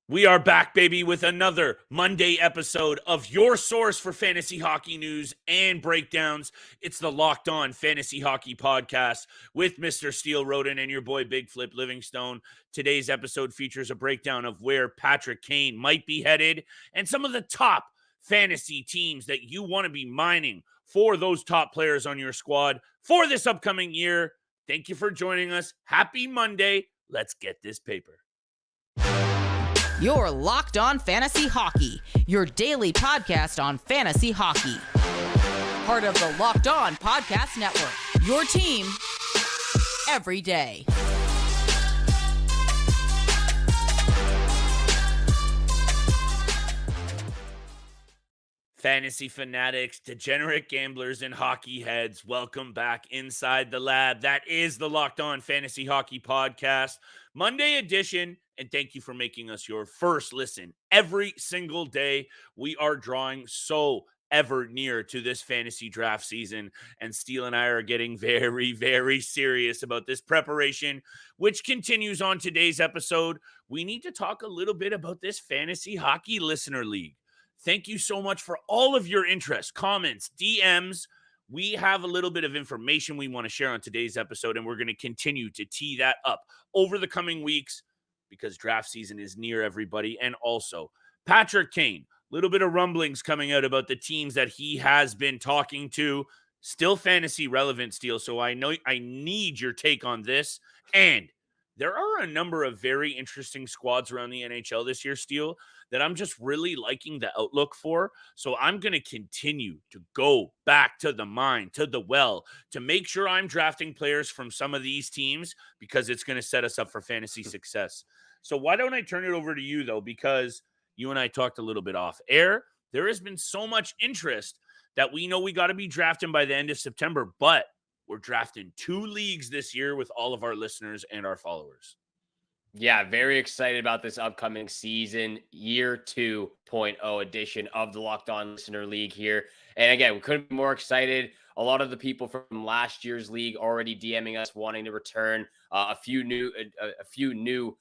We are back, baby, with another Monday episode of your source for fantasy hockey news and breakdowns. It's the Locked On Fantasy Hockey Podcast with Mr. Steele Roden and your boy Big Flip Livingstone. Today's episode features a breakdown of where Patrick Kane might be headed and some of the top fantasy teams that you want to be mining for those top players on your squad for this upcoming year. Thank you for joining us. Happy Monday. Let's get this paper. You're Locked On Fantasy Hockey, your daily podcast on fantasy hockey. Part of the Locked On Podcast Network, your team every day. Fantasy fanatics, degenerate gamblers, and hockey heads, welcome back inside the lab. That is the Locked On Fantasy Hockey Podcast, Monday edition, and thank you for making us your first listen every single day. We are drawing so ever near to this fantasy draft season, and Steele and I are getting very, very serious about this preparation, which continues on today's episode. We need to talk a little bit about this Fantasy Hockey Listener League. Thank you so much for all of your interest, comments, DMs. We have a little bit of information we want to share on today's episode, and we're going to continue to tee that up over the coming weeks because draft season is near, everybody. And also, Patrick Kane, a little bit of rumblings coming out about the teams that he has been talking to. Still fantasy relevant, Steele, so I know I need your take on this. And there are a number of very interesting squads around the NHL this year, Steele, that I'm just really liking the outlook for. So I'm going to continue to go back to the mine, to the well, to make sure I'm drafting players from some of these teams because it's going to set us up for fantasy success. So why don't I turn it over to you, though, because you and I talked a little bit off air. There has been so much interest that we know we got to be drafting by the end of September, but we're drafting 2 leagues this year with all of our listeners and our followers. Yeah, very excited about this upcoming season, year 2.0 edition of the Locked On Listener League here. And again, we couldn't be more excited. A lot of the people from last year's league already DMing us, wanting to return. A few new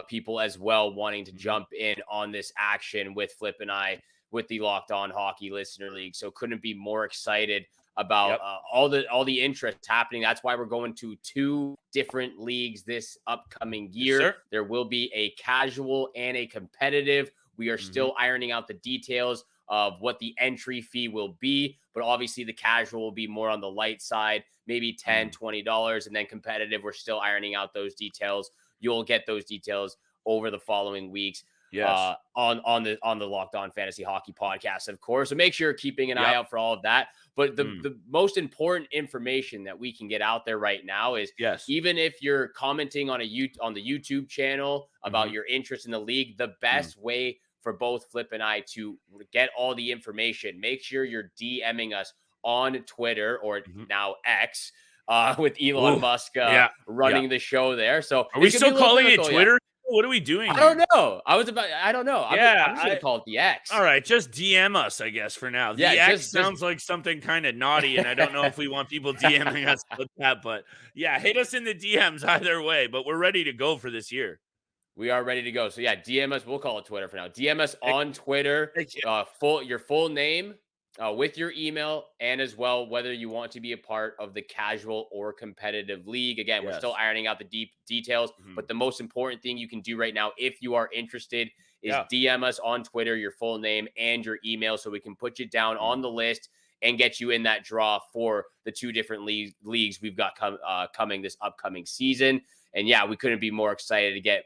people as well wanting to jump in on this action with Flip and I with the Locked On Hockey Listener League. So couldn't be more excited about all the interest happening. That's why we're going to 2 different leagues this upcoming year. Yes, there will be a casual and a competitive. We are still ironing out the details of what the entry fee will be, but obviously the casual will be more on the light side, maybe $10, $20, and then competitive, we're still ironing out those details. You'll get those details over the following weeks. Yes. On the Locked On Fantasy Hockey Podcast, of course. So make sure you're keeping an eye out for all of that. But the most important information that we can get out there right now is even if you're commenting on the YouTube channel about your interest in the league, the best way for both Flip and I to get all the information, make sure you're DMing us on Twitter or now X with Elon Musk running the show there. So are we still calling it Twitter? Yet. What are we doing? I don't know. I don't know. I'm just going to call it the X. All right. Just DM us, I guess, for now. The X sounds like something kind of naughty, and I don't know if we want people DMing us with that. But yeah, hit us in the DMs either way. But we're ready to go for this year. We are ready to go. So yeah, DM us. We'll call it Twitter for now. DM us on Twitter. Your full name with your email, and as well whether you want to be a part of the casual or competitive league. Again, we're still ironing out the deep details, but the most important thing you can do right now, if you are interested, is DM us on Twitter your full name and your email so we can put you down on the list and get you in that draw for the 2 different leagues we've got coming this upcoming season. And yeah, we couldn't be more excited to get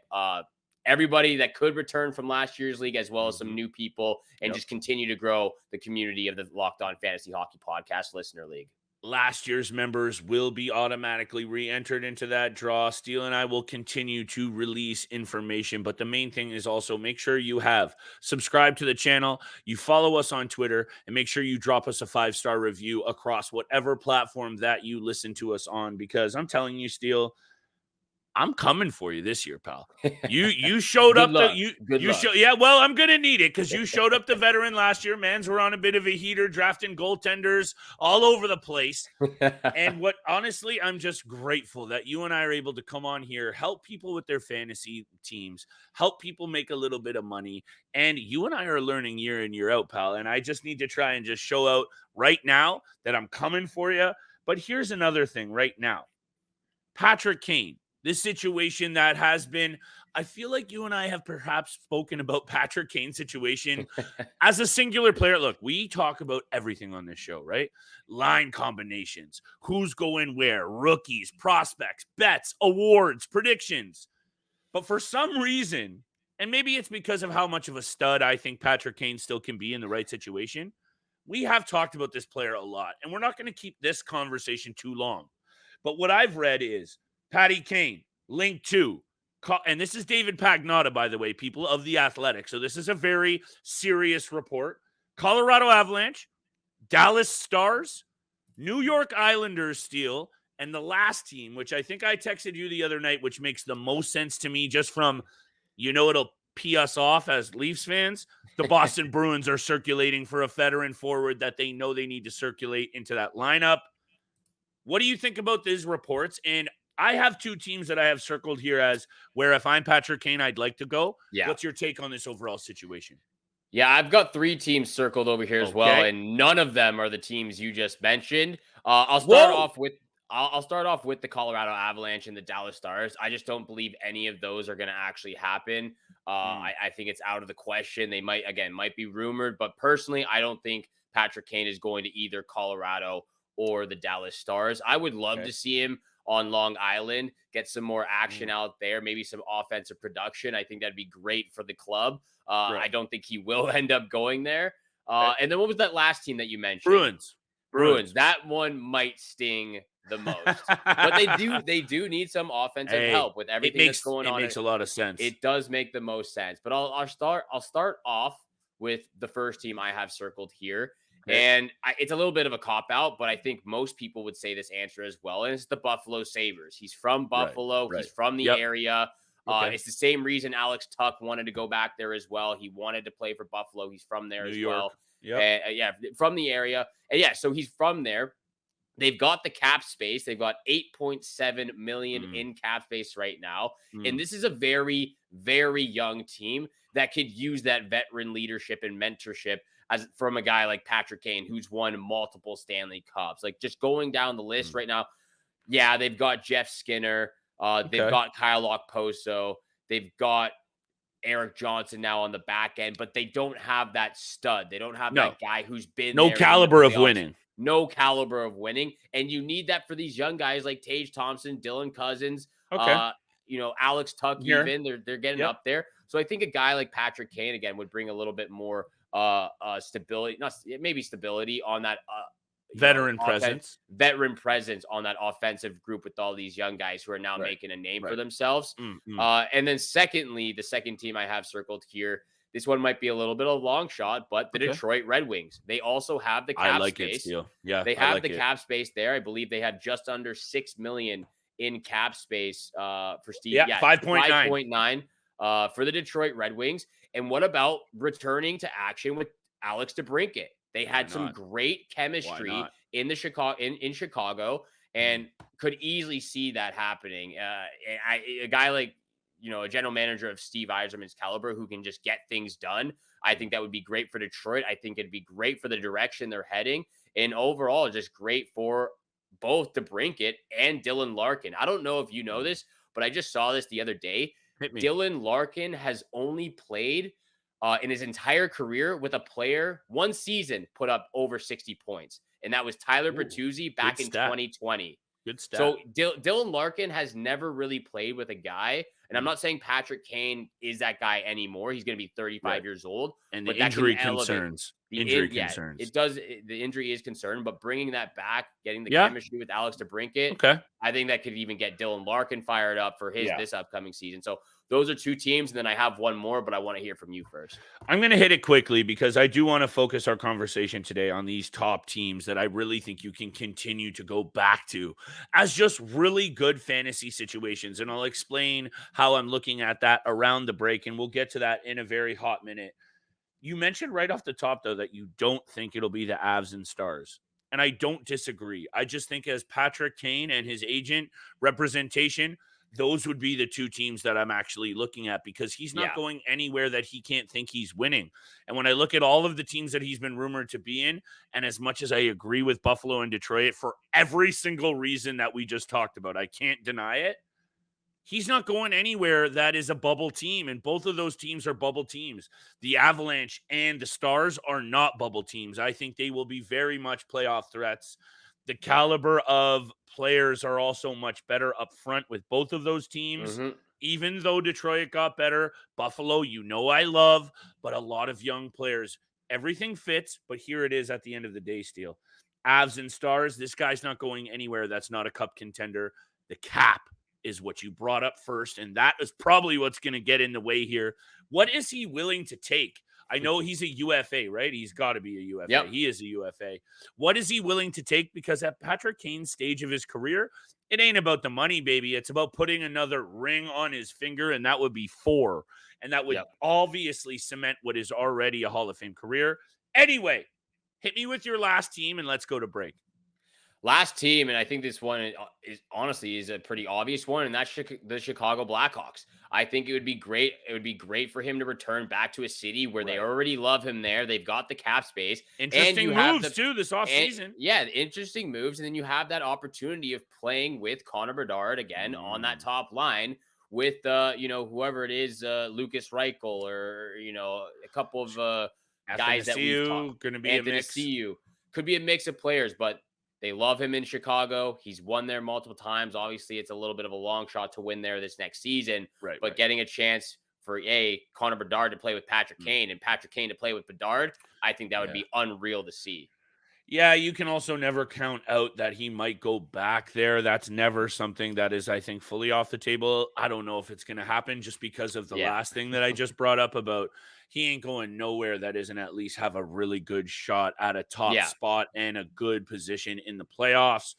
everybody that could return from last year's league, as well as some new people, and just continue to grow the community of the Locked On Fantasy Hockey Podcast Listener League. Last year's members will be automatically re-entered into that draw. Steele and I will continue to release information, but the main thing is also make sure you have subscribed to the channel, you follow us on Twitter, and make sure you drop us a 5-star review across whatever platform that you listen to us on, because I'm telling you, Steele, I'm coming for you this year, pal. You showed Good up luck. Good luck. Yeah, well, I'm gonna need it because you showed up the veteran last year. Mans were on a bit of a heater, drafting goaltenders all over the place. And what honestly, I'm just grateful that you and I are able to come on here, help people with their fantasy teams, help people make a little bit of money. And you and I are learning year in, year out, pal. And I just need to try and just show out right now that I'm coming for you. But here's another thing right now. Patrick Kane, this situation that has been, I feel like you and I have perhaps spoken about Patrick Kane's situation as a singular player. Look, we talk about everything on this show, right? Line combinations, who's going where, rookies, prospects, bets, awards, predictions. But for some reason, and maybe it's because of how much of a stud I think Patrick Kane still can be in the right situation, we have talked about this player a lot, and we're not going to keep this conversation too long. But what I've read is Patty Kane linked to, and this is David Pagnotta, by the way, people of The Athletic. So this is a very serious report. Colorado Avalanche, Dallas Stars, New York Islanders, Steele, and the last team, which I think I texted you the other night, which makes the most sense to me just from, it'll pee us off as Leafs fans. The Boston Bruins are circulating for a veteran forward that they know they need to circulate into that lineup. What do you think about these reports? And I have two teams that I have circled here as where if I'm Patrick Kane, I'd like to go. Yeah. What's your take on this overall situation? Yeah, I've got 3 teams circled over here as well, and none of them are the teams you just mentioned. I'll start off with the Colorado Avalanche and the Dallas Stars. I just don't believe any of those are going to actually happen. I think it's out of the question. They might be rumored, but personally, I don't think Patrick Kane is going to either Colorado or the Dallas Stars. I would love to see him on Long Island, get some more action out there, maybe some offensive production. I think that'd be great for the club. I don't think he will end up going there. And then what was that last team that you mentioned? Bruins. That one might sting the most, but they do need some offensive help with everything that's going on. It makes a lot of sense. It does make the most sense, but I'll start off with the first team I have circled here. And it's a little bit of a cop-out, but I think most people would say this answer as well, and it's the Buffalo Sabres. He's from Buffalo. Right. He's from the area. It's the same reason Alex Tuch wanted to go back there as well. He wanted to play for Buffalo. He's from there as well. From the area. And so he's from there. They've got the cap space. They've got $8.7 million in cap space right now. And this is a very, very young team that could use that veteran leadership and mentorship as from a guy like Patrick Kane, who's won multiple Stanley Cups. Like just going down the list right now. Yeah, they've got Jeff Skinner. They've got Kyle Okposo. They've got Eric Johnson now on the back end, but they don't have that stud. They don't have that guy who's been no caliber of winning. No caliber of winning. And you need that for these young guys like Tage Thompson, Dylan Cousins, Alex Tuch, even. They're getting up there. So I think a guy like Patrick Kane, again, would bring a little bit more stability, stability on that veteran presence on that offensive group with all these young guys who are now making a name for themselves. And then secondly, the second team I have circled here, this one might be a little bit of a long shot, but the Detroit Red Wings. They also have the cap space. They have the cap space there. I believe they have just under $6 million in cap space for Steve. 5.9 for the Detroit Red Wings. And what about returning to action with Alex DeBrincat? They had some great chemistry in Chicago, and could easily see that happening. A guy like a general manager of Steve Yzerman's caliber who can just get things done. I think that would be great for Detroit. I think it'd be great for the direction they're heading, and overall, just great for both DeBrincat and Dylan Larkin. I don't know if you know this, but I just saw this the other day. Dylan Larkin has only played in his entire career with a player one season put up over 60 points. And that was Tyler Bertuzzi back in 2020. Good stat. So Dylan Larkin has never really played with a guy. And I'm not saying Patrick Kane is that guy anymore. He's going to be 35 years old. And the injury concerns. It does. The injury is concerned, but bringing that back, getting the chemistry with Alex DeBrincat, I think that could even get Dylan Larkin fired up for this upcoming season. So those are two teams. And then I have one more, but I want to hear from you first. I'm going to hit it quickly because I do want to focus our conversation today on these top teams that I really think you can continue to go back to as just really good fantasy situations. And I'll explain how I'm looking at that around the break, and we'll get to that in a very hot minute. You mentioned right off the top, though, that you don't think it'll be the Avs and Stars. And I don't disagree. I just think as Patrick Kane and his agent representation, those would be the two teams that I'm actually looking at because he's not going anywhere that he can't think he's winning. And when I look at all of the teams that he's been rumored to be in, and as much as I agree with Buffalo and Detroit for every single reason that we just talked about, I can't deny it. He's not going anywhere that is a bubble team, and both of those teams are bubble teams. The Avalanche and the Stars are not bubble teams. I think they will be very much playoff threats. The caliber of players are also much better up front with both of those teams. Even though Detroit got better, Buffalo, I love, but a lot of young players. Everything fits, but here it is at the end of the day, Steele. Avs and Stars, this guy's not going anywhere that's not a cup contender. The cap is what you brought up first, and that is probably what's going to get in the way here. What is he willing to take? I know he's a UFA, right? He's got to be a UFA. Yep. He is a UFA. What is he willing to take? Because at Patrick Kane's stage of his career, it ain't about the money, baby. It's about putting another ring on his finger, and that would be 4. And that would obviously cement what is already a Hall of Fame career. Anyway, hit me with your last team, and let's go to break. Last team, and I think this one is honestly a pretty obvious one, and that's the Chicago Blackhawks. I think it would be great. It would be great for him to return back to a city where they already love him there. They've got the cap space. Interesting moves, too, this offseason. Yeah, interesting moves. And then you have that opportunity of playing with Connor Bedard again on that top line with, whoever it is, Lucas Reichel or, a couple of guys that we've talked. Going to be a mix. Could be a mix of players, but they love him in Chicago. He's won there multiple times. Obviously, it's a little bit of a long shot to win there this next season. But getting a chance for Connor Bedard to play with Patrick Kane and Patrick Kane to play with Bedard, I think that would be unreal to see. Yeah, you can also never count out that he might go back there. That's never something that is, I think, fully off the table. I don't know if it's going to happen just because of the last thing that I just brought up about he ain't going nowhere that isn't at least have a really good shot at a top spot and a good position in the playoffs.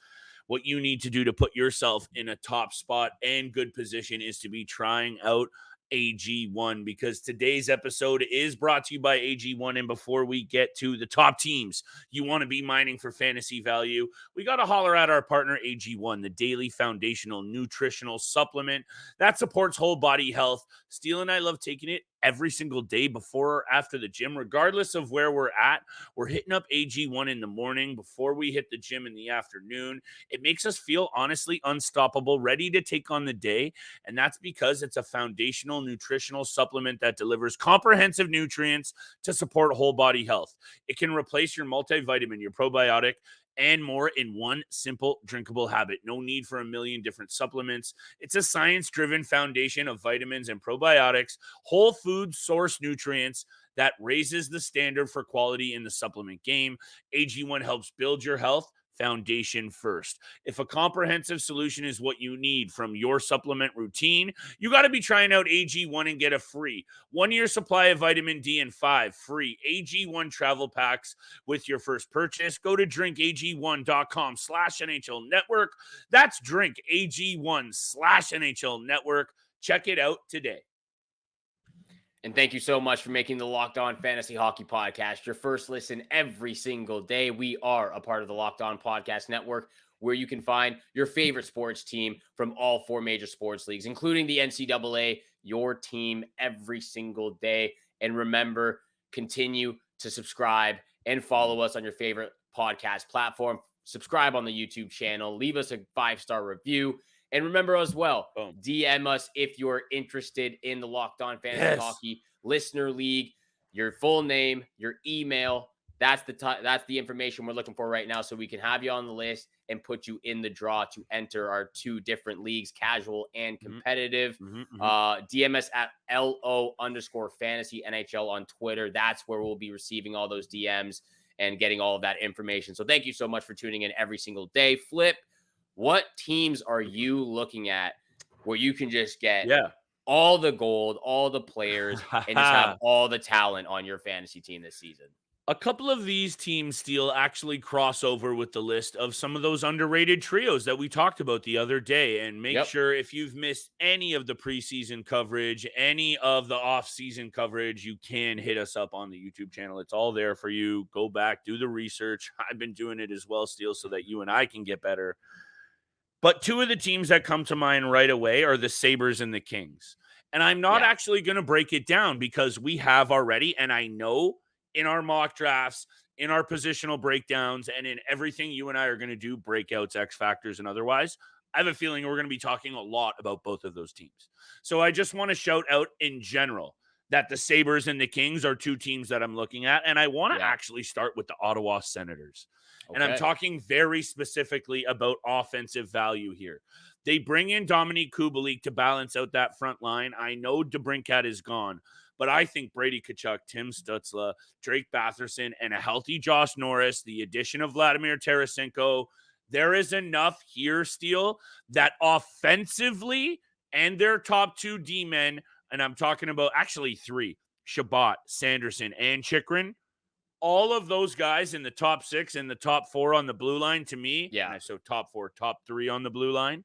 What you need to do to put yourself in a top spot and good position is to be trying out AG1, because today's episode is brought to you by AG1. And before we get to the top teams you want to be mining for fantasy value, we got to holler at our partner AG1, the daily foundational nutritional supplement that supports whole body health. Steele and I love taking it every single day before or after the gym, regardless of where we're at. We're hitting up AG1 in the morning before we hit the gym in the afternoon. It makes us feel honestly unstoppable, ready to take on the day. And that's because it's a foundational nutritional supplement that delivers comprehensive nutrients to support whole body health. It can replace your multivitamin, your probiotic, and more in one simple drinkable habit. No need for a million different supplements. It's a science-driven foundation of vitamins and probiotics, whole food source nutrients that raises the standard for quality in the supplement game. AG1 helps build your health foundation first. If a comprehensive solution is what you need from your supplement routine, you got to be trying out AG1 and get a free 1-year supply of vitamin D and 5 free AG1 travel packs with your first purchase. Go to drinkag1.com/NHL network. That's drinkag1/NHL network. Check it out today. And thank you so much for making the Locked On Fantasy Hockey Podcast your first listen every single day. We are a part of the Locked On Podcast Network, where you can find your favorite sports team from all 4 major sports leagues, including the NCAA, your team every single day. And remember, continue to subscribe and follow us on your favorite podcast platform. Subscribe on the YouTube channel. Leave us a 5-star review. And remember as well, DM us if you're interested in the Locked On Fantasy Hockey Listener League. Your full name, your email. That's the information we're looking for right now, so we can have you on the list and put you in the draw to enter our 2 different leagues, casual and competitive. DM us at LO_fantasy NHL on Twitter. That's where we'll be receiving all those DMs and getting all of that information. So thank you so much for tuning in every single day. Flip, what teams are you looking at where you can just get all the gold, all the players, and just have all the talent on your fantasy team this season. A couple of these teams, Steele, actually cross over with the list of some of those underrated trios that we talked about the other day. And make sure if you've missed any of the preseason coverage, any of the off-season coverage, you can hit us up on the YouTube channel. It's all there for you. Go back, do the research. I've been doing it as well, Steele, so that you and I can get better. But two of the teams that come to mind right away are the Sabres and the Kings. And I'm not actually going to break it down because we have already, and I know in our mock drafts, in our positional breakdowns, and in everything you and I are going to do, breakouts, X factors, and otherwise, I have a feeling we're going to be talking a lot about both of those teams. So I just want to shout out in general that the Sabres and the Kings are two teams that I'm looking at. And I want to actually start with the Ottawa Senators. Okay. And I'm talking very specifically about offensive value here. They bring in Dominique Kubalik to balance out that front line. I know DeBrincat is gone, but I think Brady Tkachuk, Tim Stützle, Drake Batherson, and a healthy Josh Norris, the addition of Vladimir Tarasenko, there is enough here, Steele, that offensively and their top two D-men, and I'm talking about actually three, Shabbat, Sanderson, and Chychrun, all of those guys in the top six and the top four on the blue line, to me, so top four, top three on the blue line,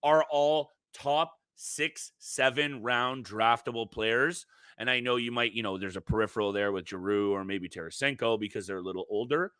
are all top 6-7 round draftable players. And I know you might, there's a peripheral there with Giroux or maybe Tarasenko because they're a little older.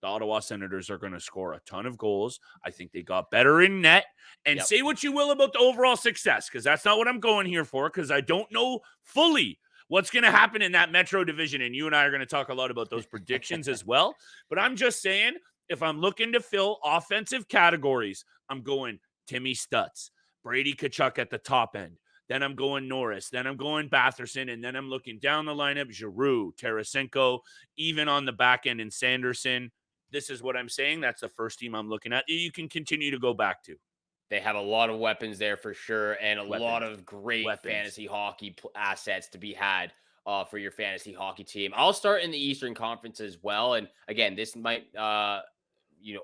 The Ottawa Senators are going to score a ton of goals. I think they got better in net. And say what you will about the overall success, because that's not what I'm going here for, because I don't know fully what's going to happen in that Metro division. And you and I are going to talk a lot about those predictions as well. But I'm just saying, if I'm looking to fill offensive categories, I'm going Timmy Stutz, Brady Tkachuk at the top end. Then I'm going Norris. Then I'm going Batherson. And then I'm looking down the lineup, Giroux, Tarasenko, even on the back end in Sanderson. This is what I'm saying. That's the first team I'm looking at. You can continue to go back to. They have a lot of weapons there for sure, and a lot of great fantasy hockey assets to be had for your fantasy hockey team. I'll start in the Eastern Conference as well. And again, this might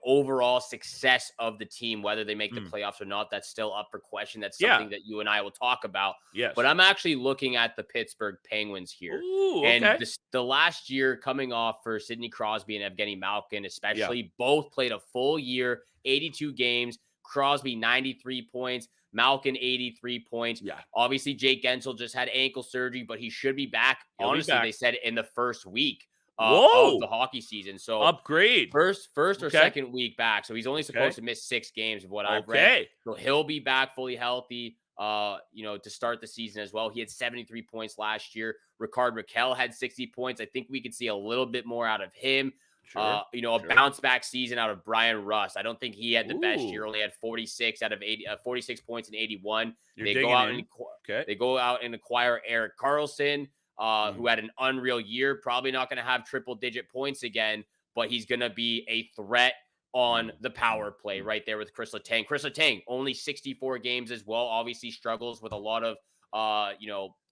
overall success of the team, whether they make the playoffs or not, that's still up for question. That's something that you and I will talk about. Yes. But I'm actually looking at the Pittsburgh Penguins here. Ooh, okay. And the last year coming off for Sidney Crosby and Evgeny Malkin, especially, both played a full year, 82 games. Crosby, 93 points. Malkin, 83 points. Yeah. Obviously, Jake Gensel just had ankle surgery, but he should be back. Honestly, they said in the first week of the hockey season. So upgrade first or second week back. So he's only supposed to miss 6 games of what I've read. So he'll be back fully healthy, to start the season as well. He had 73 points last year. Ricard Raquel had 60 points. I think we could see a little bit more out of him. A bounce back season out of Brian Rust. I don't think he had the best year. Only had 46 out of 80, 46 points in 81. They go out and acquire Erik Karlsson, who had an unreal year. Probably not going to have triple digit points again, but he's going to be a threat on the power play right there with Chris Letang. Chris Letang, only 64 games as well. Obviously struggles with a lot of,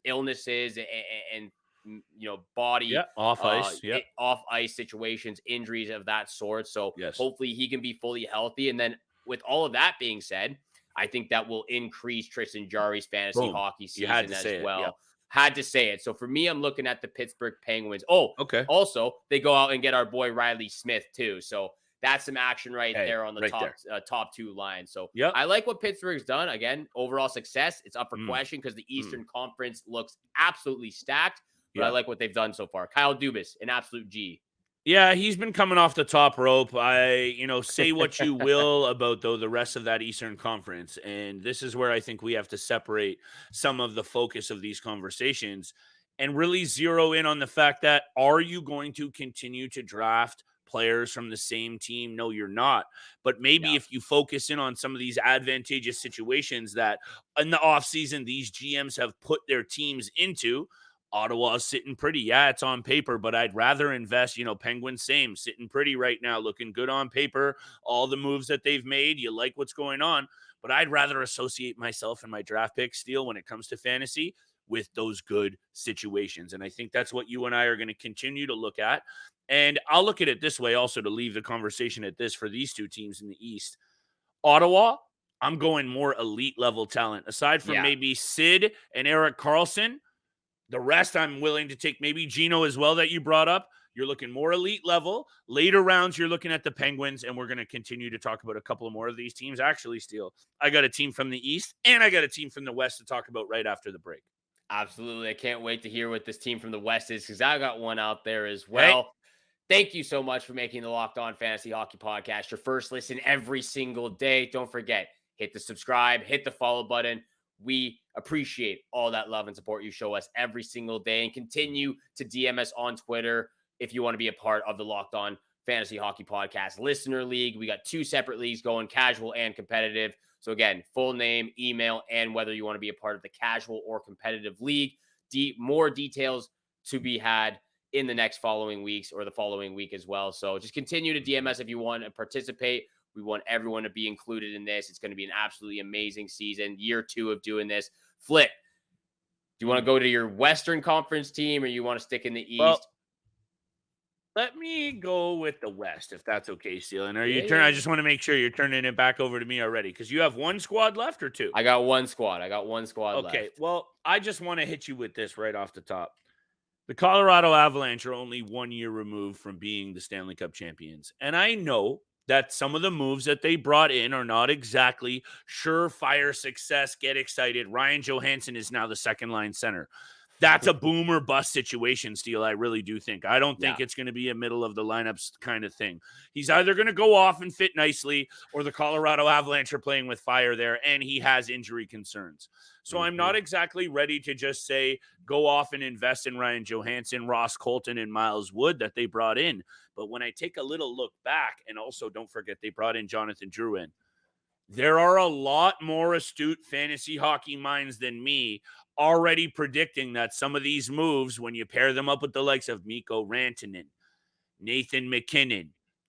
illnesses and body off ice situations, injuries of that sort. So hopefully he can be fully healthy. And then with all of that being said, I think that will increase Tristan Jarry's fantasy hockey season as well. Had to say it. So for me, I'm looking at the Pittsburgh Penguins. Also, they go out and get our boy Riley Smith too. So that's some action there on the top two lines. So I like what Pittsburgh's done. Again, overall success. It's up for question because the Eastern Conference looks absolutely stacked. But I like what they've done so far. Kyle Dubas, an absolute G. Yeah, he's been coming off the top rope. Say what you will about, the rest of that Eastern Conference. And this is where I think we have to separate some of the focus of these conversations and really zero in on the fact that, are you going to continue to draft players from the same team? No, you're not. But maybe if you focus in on some of these advantageous situations that in the offseason these GMs have put their teams into, Ottawa's sitting pretty. Yeah, it's on paper, but I'd rather invest, Penguins, same, sitting pretty right now, looking good on paper. All the moves that they've made, you like what's going on. But I'd rather associate myself and my draft pick, Steele, when it comes to fantasy, with those good situations. And I think that's what you and I are going to continue to look at. And I'll look at it this way also, to leave the conversation at this for these two teams in the East. Ottawa, I'm going more elite level talent. Aside from Yeah. maybe Sid and Eric Carlson, the rest I'm willing to take. Maybe Gino as well that you brought up. You're looking more elite level. Later rounds, you're looking at the Penguins, and we're going to continue to talk about a couple more of these teams. Actually, Steele, I got a team from the East, and I got a team from the West to talk about right after the break. Absolutely. I can't wait to hear what this team from the West is, because I got one out there as Hey. well. Thank you so much for making the Locked On Fantasy Hockey Podcast your first listen every single day. Don't forget, hit the subscribe, hit the follow button. We appreciate all that love and support you show us every single day, and continue to DM us on Twitter if you want to be a part of the Locked On Fantasy Hockey Podcast Listener League. We got 2 separate leagues going, casual and competitive. So again, full name, email, and whether you want to be a part of the casual or competitive league. More details to be had in the next following weeks, or the following week as well. So just continue to DM us if you want to participate. We want everyone to be included in this. It's going to be an absolutely amazing season. Year 2 of doing this. Flip, do you want to go to your Western Conference team, or you want to stick in the East? Well, let me go with the West, if that's okay, Steele. And Yeah. I just want to make sure you're turning it back over to me already, because you have 1 squad left or 2? I got one squad. Okay, left. well, I just want to hit you with this right off the top. The Colorado Avalanche are only 1 year removed from being the Stanley Cup champions. And I know that some of the moves that they brought in are not exactly surefire success. Get excited. Ryan Johansson is now the second line center. That's a boom or bust situation, Steele. I really do think. I don't think it's going to be a middle of the lineups kind of thing. He's either going to go off and fit nicely, or the Colorado Avalanche are playing with fire there, and he has injury concerns. So I'm not exactly ready to just say go off and invest in Ryan Johansson, Ross Colton, and Miles Wood that they brought in. But when I take a little look back, and also don't forget they brought in Jonathan Drouin, there are a lot more astute fantasy hockey minds than me already predicting that some of these moves, when you pair them up with the likes of Mikko Rantanen, Nathan McKinnon,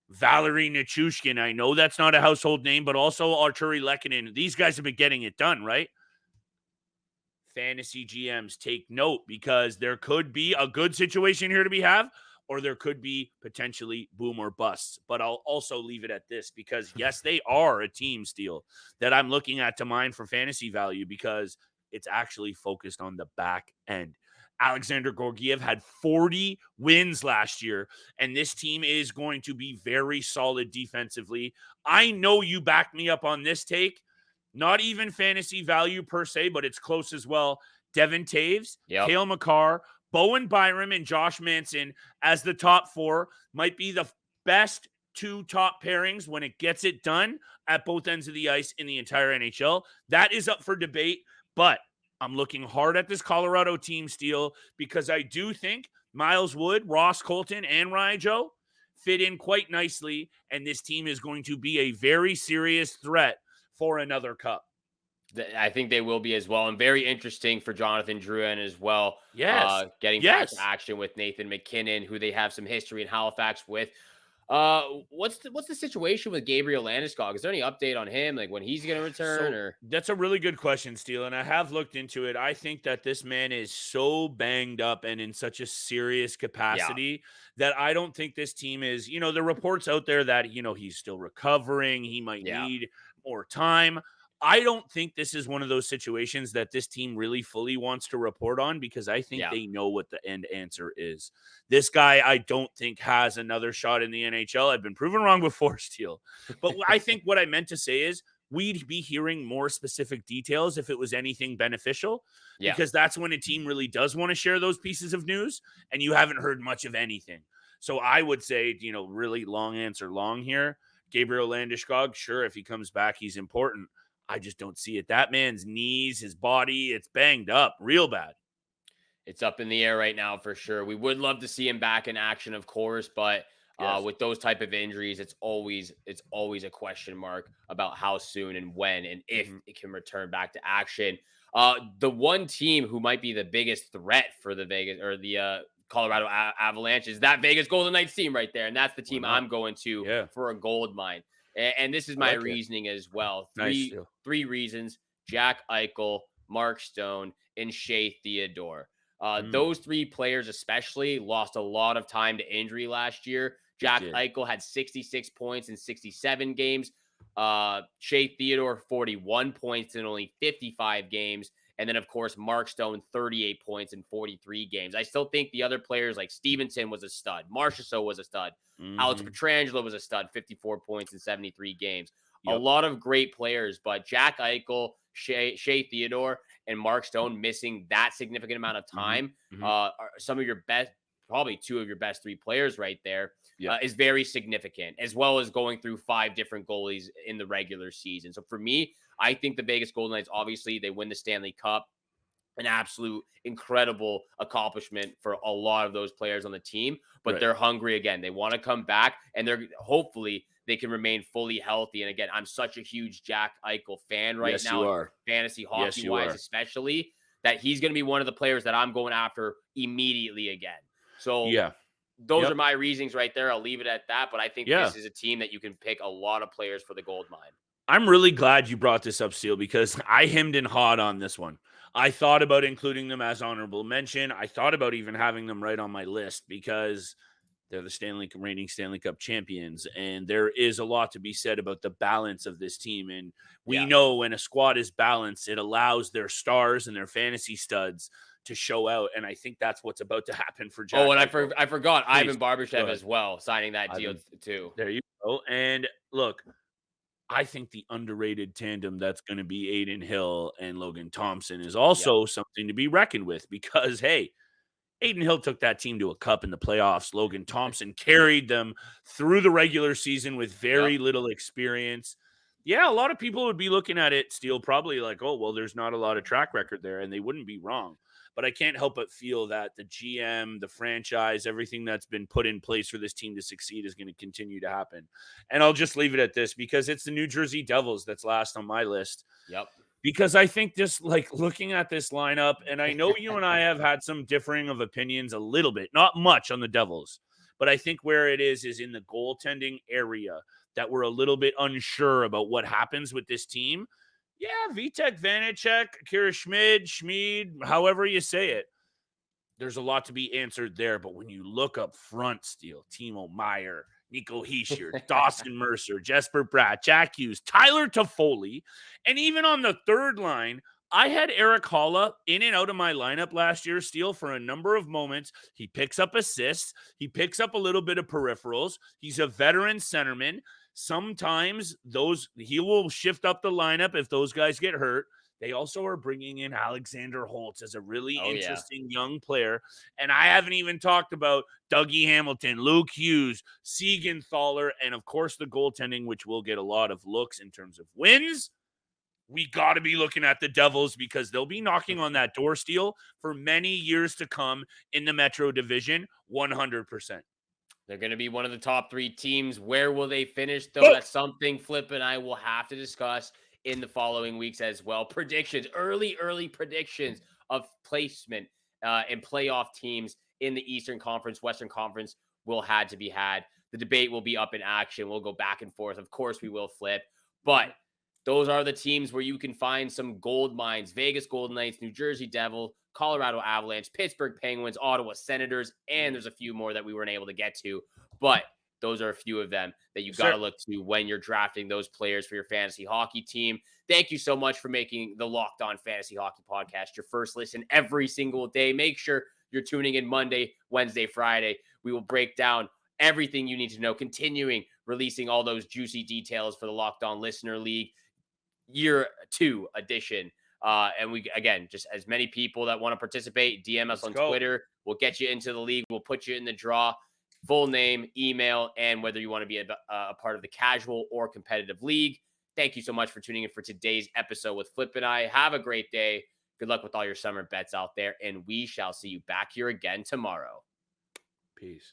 Valerie Nichushkin, I know that's not a household name, but also Arturi Lehkonen, these guys have been getting it done, right? Fantasy GMs, take note, because there could be a good situation here to be have, or there could be potentially boom or busts. But I'll also leave it at this, because yes, they are a team, Steele, that I'm looking at to mine for fantasy value, because it's actually focused on the back end. Alexander Georgiev had 40 wins last year, and this team is going to be very solid defensively. I know you backed me up on this take. Not even fantasy value per se, but it's close as well. Devin Taves, Cale Makar, Bowen Byram, and Josh Manson as the top 4 might be the best 2 top pairings when it gets it done at both ends of the ice in the entire NHL. That is up for debate, but I'm looking hard at this Colorado team, Steele, because I do think Miles Wood, Ross Colton, and Ryan Joe fit in quite nicely, and this team is going to be a very serious threat for another cup. I think they will be as well. And very interesting for Jonathan Drouin as well. Yes. Getting back to action with Nathan McKinnon, who they have some history in Halifax with. What's the situation with Gabriel Landeskog? Is there any update on him? Like when he's going to return? Or that's a really good question, Steele, and I have looked into it. I think that this man is so banged up and in such a serious capacity that I don't think this team is, the reports out there that, he's still recovering. He might need more time. I don't think this is one of those situations that this team really fully wants to report on, because I think they know what the end answer is. This guy, I don't think, has another shot in the NHL. I've been proven wrong before, Steele. But I think what I meant to say is we'd be hearing more specific details if it was anything beneficial, because that's when a team really does want to share those pieces of news, and you haven't heard much of anything. So I would say, really long answer long here. Gabriel Landeskog, sure, if he comes back, he's important. I just don't see it. That man's knees, his body, it's banged up real bad. It's up in the air right now for sure. We would love to see him back in action, of course, but with those type of injuries, it's always a question mark about how soon and when and if it can return back to action. The one team who might be the biggest threat for the Vegas or the Colorado Avalanche is that Vegas Golden Knights team right there, and that's the team I'm going to for a gold mine. And this is my reasoning as well. Three reasons: Jack Eichel, Mark Stone, and Shea Theodore. Those 3 players especially lost a lot of time to injury last year. Jack Eichel had 66 points in 67 games. Shea Theodore, 41 points in only 55 games. And then, of course, Mark Stone, 38 points in 43 games. I still think the other players like Stevenson was a stud. Marchessault was a stud. Alex Pietrangelo was a stud, 54 points in 73 games. A lot of great players, but Jack Eichel, Shea Theodore, and Mark Stone missing that significant amount of time are some of your best, probably two of your best three players right there, is very significant, as well as going through 5 different goalies in the regular season. So for me, I think the Vegas Golden Knights, obviously, they win the Stanley Cup. An absolute incredible accomplishment for a lot of those players on the team, but they're hungry again. They want to come back, and they're hopefully they can remain fully healthy. And again, I'm such a huge Jack Eichel fan right now, fantasy hockey wise, especially, that he's going to be one of the players that I'm going after immediately again. So those are my reasons right there. I'll leave it at that. But I think this is a team that you can pick a lot of players for the gold mine. I'm really glad you brought this up, Steele, because I hemmed and hawed on this one. I thought about including them as honorable mention. I thought about even having them right on my list because they're the reigning Stanley Cup champions, and there is a lot to be said about the balance of this team. And we know when a squad is balanced, it allows their stars and their fantasy studs to show out, and I think that's what's about to happen for Jack. Oh, and I forgot Ivan Barbashev as well, signing that deal too. There you go. And look, I think the underrated tandem that's going to be Aiden Hill and Logan Thompson is also something to be reckoned with because, hey, Aiden Hill took that team to a cup in the playoffs. Logan Thompson carried them through the regular season with very little experience. Yeah, a lot of people would be looking at it, Steele, probably like, oh, well, there's not a lot of track record there, and they wouldn't be wrong. But I can't help but feel that the GM, the franchise, everything that's been put in place for this team to succeed is going to continue to happen. And I'll just leave it at this because it's the New Jersey Devils that's last on my list. Because I think just like looking at this lineup, and I know you and I have had some differing of opinions a little bit, not much on the Devils, but I think where it is in the goaltending area that we're a little bit unsure about what happens with this team. Yeah, Vitek, Vanacek, Kira Schmid, however you say it. There's a lot to be answered there, but when you look up front, Steele, Timo Meier, Nico Hischier, Dawson Mercer, Jesper Bratt, Jack Hughes, Tyler Toffoli, and even on the third line, I had Eric Holla in and out of my lineup last year, Steele, for a number of moments. He picks up assists. He picks up a little bit of peripherals. He's a veteran centerman. Sometimes he will shift up the lineup if those guys get hurt. They also are bringing in Alexander Holtz as a really interesting young player. And I haven't even talked about Dougie Hamilton, Luke Hughes, Siegenthaler, and of course the goaltending, which will get a lot of looks in terms of wins. We got to be looking at the Devils because they'll be knocking on that door, Steele, for many years to come in the Metro Division, 100%. They're going to be one of the top 3 teams. Where will they finish, though? That's something Flip and I will have to discuss in the following weeks as well. Predictions, early predictions of placement and playoff teams in the Eastern Conference, Western Conference will had to be had. The debate will be up in action. We'll go back and forth. Of course, we will, Flip. But those are the teams where you can find some gold mines. Vegas Golden Knights, New Jersey Devil, Colorado Avalanche, Pittsburgh Penguins, Ottawa Senators, and there's a few more that we weren't able to get to. But those are a few of them that you got to look to when you're drafting those players for your fantasy hockey team. Thank you so much for making the Locked On Fantasy Hockey Podcast your first listen every single day. Make sure you're tuning in Monday, Wednesday, Friday. We will break down everything you need to know, continuing releasing all those juicy details for the Locked On Listener League Year 2 edition. And we, again, just as many people that want to participate, DM us on Twitter. We'll get you into the league. We'll put you in the draw. Full name, email, and whether you want to be a part of the casual or competitive league. Thank you so much for tuning in for today's episode with Flip and I. Have a great day. Good luck with all your summer bets out there, and we shall see you back here again tomorrow. Peace.